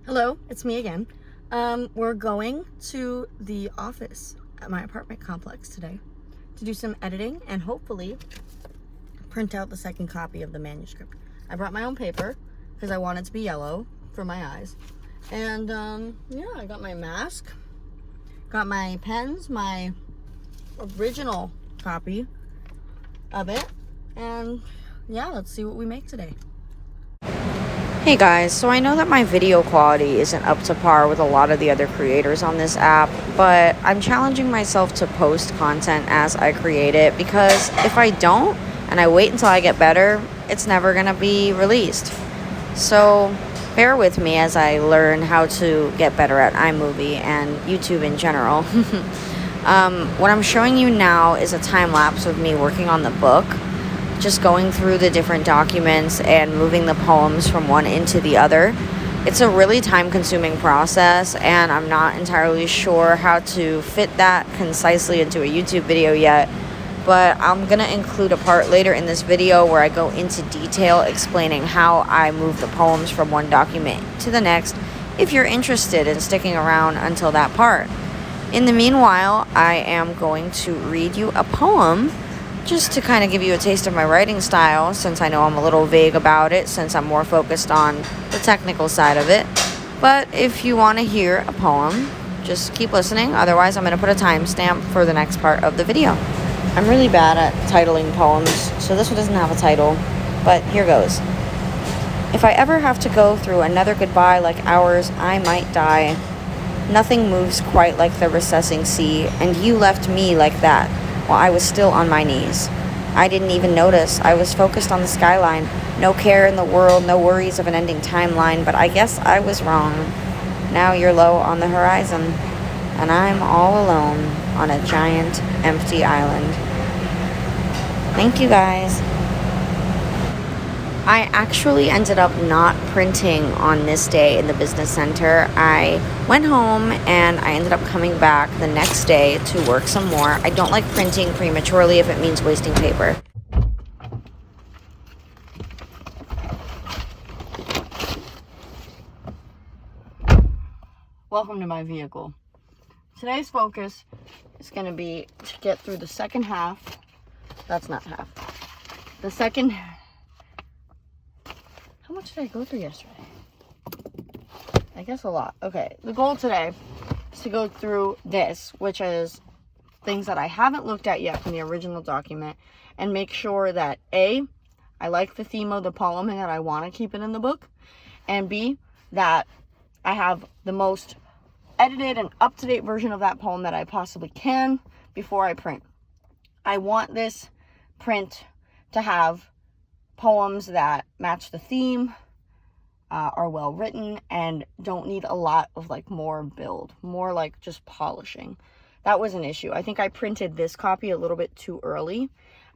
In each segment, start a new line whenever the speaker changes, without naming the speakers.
Hello, it's me again. We're going to the office at my apartment complex today to do some editing and hopefully print out the second copy of the manuscript. I brought my own paper because I want it to be yellow for my eyes. And yeah, I got my mask, got my pens, my original copy of it, and yeah, let's see what we make today.
Hey guys, so I know that my video quality isn't up to par with a lot of the other creators on this app, but I'm challenging myself to post content as I create it because if I don't and I wait until I get better, it's never gonna be released. So bear with me as I learn how to get better at iMovie and YouTube in general. What I'm showing you now is a time lapse of me working on the book, just going through the different documents and moving the poems from one into the other. It's a really time-consuming process, and I'm not entirely sure how to fit that concisely into a YouTube video yet, but I'm gonna include a part later in this video where I go into detail explaining how I move the poems from one document to the next if you're interested in sticking around until that part. In the meanwhile, I am going to read you a poem just to kind of give you a taste of my writing style, since I know I'm a little vague about it, since I'm more focused on the technical side of it. But if you want to hear a poem, just keep listening. Otherwise, I'm going to put a timestamp for the next part of the video. I'm really bad at titling poems, so this one doesn't have a title, but here goes. If I ever have to go through another goodbye like ours, I might die. Nothing moves quite like the recessing sea, and you left me like that while I was still on my knees. I didn't even notice. I was focused on the skyline. No care in the world, no worries of an ending timeline, but I guess I was wrong. Now you're low on the horizon, and I'm all alone on a giant, empty island. Thank you, guys. I actually ended up not printing on this day in the business center. I went home and I ended up coming back the next day to work some more. I don't like printing prematurely if it means wasting paper.
Welcome to my vehicle. Today's focus is going to be to get through the second half. That's not half. The second. How much did I go through yesterday? I guess a lot. Okay, the goal today is to go through this, which is things that I haven't looked at yet from the original document, and make sure that A, I like the theme of the poem and that I want to keep it in the book, and B, that I have the most edited and up-to-date version of that poem that I possibly can before I print. I want this print to have poems that match the theme, are well written, and don't need a lot of more build, more like just polishing. That was an issue. I think I printed this copy a little bit too early,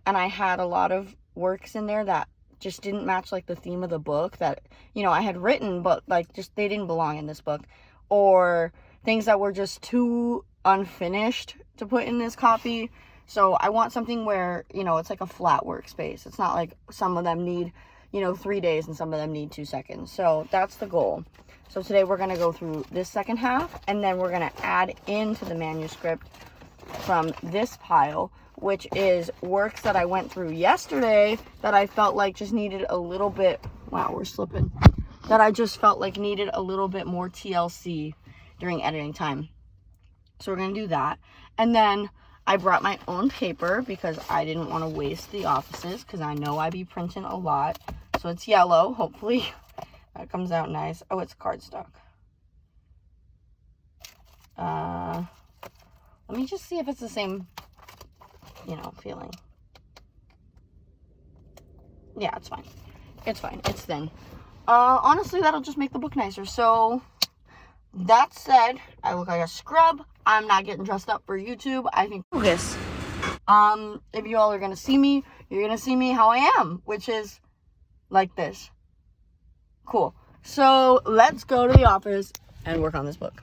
and I had a lot of works in there that just didn't match the theme of the book that I had written, but just they didn't belong in this book, or things that were just too unfinished to put in this copy. So I want something where, it's like a flat workspace. It's not like some of them need, 3 days and some of them need 2 seconds. So that's the goal. So today we're going to go through this second half, and then we're going to add into the manuscript from this pile, which is works that I went through yesterday that I felt like just needed a little bit, wow, we're slipping, that I just felt like needed a little bit more TLC during editing time. So we're going to do that. And then I brought my own paper because I didn't want to waste the offices, because I know I be printing a lot. So it's yellow. Hopefully that comes out nice. Oh, it's cardstock. Let me just see if it's the same, feeling. Yeah, it's fine. It's fine. It's thin. Honestly, that'll just make the book nicer. So that said, I look like a scrub. I'm not getting dressed up for YouTube. I think focus. If you all are gonna see me, you're gonna see me how I am, which is like this. Cool. So let's go to the office and work on this book.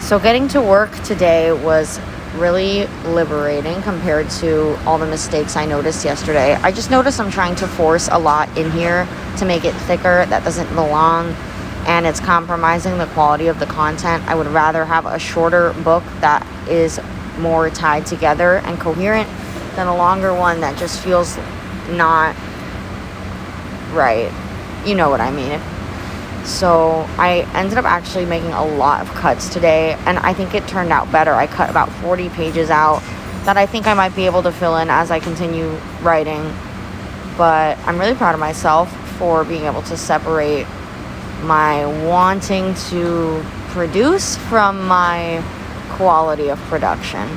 So getting to work today was really liberating compared to all the mistakes I noticed yesterday. I just noticed I'm trying to force a lot in here to make it thicker. That doesn't belong. and it's compromising the quality of the content. I would rather have a shorter book that is more tied together and coherent than a longer one that just feels not right. You know what I mean. So I ended up actually making a lot of cuts today, and I think it turned out better. I cut about 40 pages out that I think I might be able to fill in as I continue writing. But I'm really proud of myself for being able to separate my wanting to produce from my quality of production.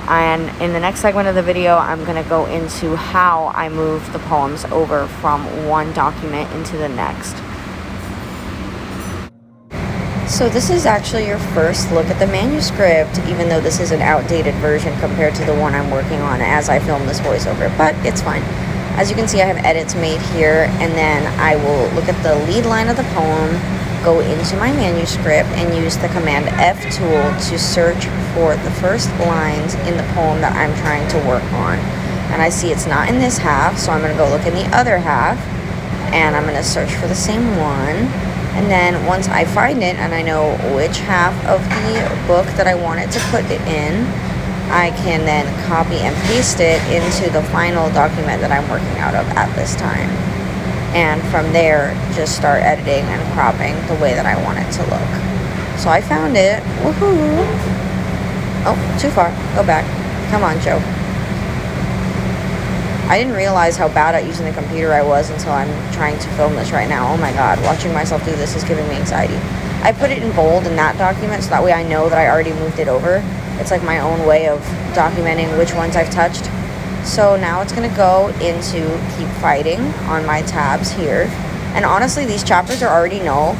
And in the next segment of the video, I'm going to go into how I move the poems over from one document into the next. So this is actually your first look at the manuscript, even though this is an outdated version compared to the one I'm working on as I film this voiceover, but it's fine. As you can see, I have edits made here, and then I will look at the lead line of the poem, go into my manuscript, and use the Command F tool to search for the first lines in the poem that I'm trying to work on. And I see it's not in this half, so I'm going to go look in the other half, and I'm going to search for the same one. And then once I find it and I know which half of the book that I wanted to put it in, I can then copy and paste it into the final document that I'm working out of at this time. And from there, just start editing and cropping the way that I want it to look. So I found it. Woohoo! Oh, too far. Go back. Come on, Joe. I didn't realize how bad at using the computer I was until I'm trying to film this right now. Oh my god, watching myself do this is giving me anxiety. I put it in bold in that document so that way I know that I already moved it over. It's like my own way of documenting which ones I've touched. So now it's going to go into Keep Fighting on my tabs here. And honestly, these chapters are already null.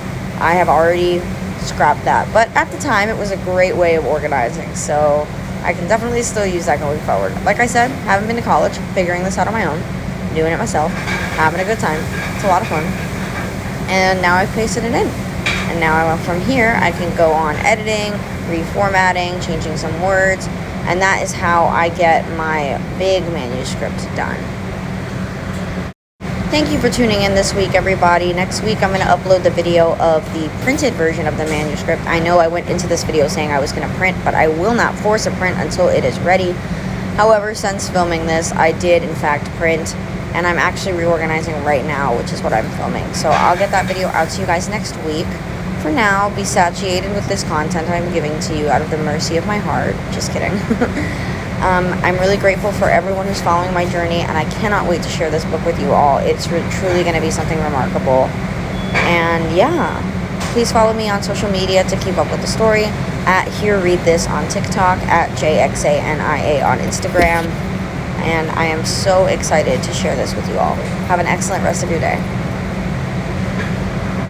I have already scrapped that. But at the time, it was a great way of organizing. So I can definitely still use that going forward. Like I said, haven't been to college, figuring this out on my own, doing it myself, having a good time. It's a lot of fun. And now I've pasted it in. And now from here, I can go on editing, reformatting, changing some words, and that is how I get my big manuscript done. Thank you for tuning in this week, everybody. Next week, I'm going to upload the video of the printed version of the manuscript. I know I went into this video saying I was going to print, but I will not force a print until it is ready. However, since filming this, I did, in fact, print, and I'm actually reorganizing right now, which is what I'm filming. So I'll get that video out to you guys next week. For now, be satiated with this content I'm giving to you out of the mercy of my heart. Just kidding. I'm really grateful for everyone who's following my journey, and I cannot wait to share this book with you all. It's truly going to be something remarkable. And yeah, please follow me on social media to keep up with the story, at Here Read This on TikTok, at JXANIA on Instagram. And I am so excited to share this with you all. Have an excellent rest of your day.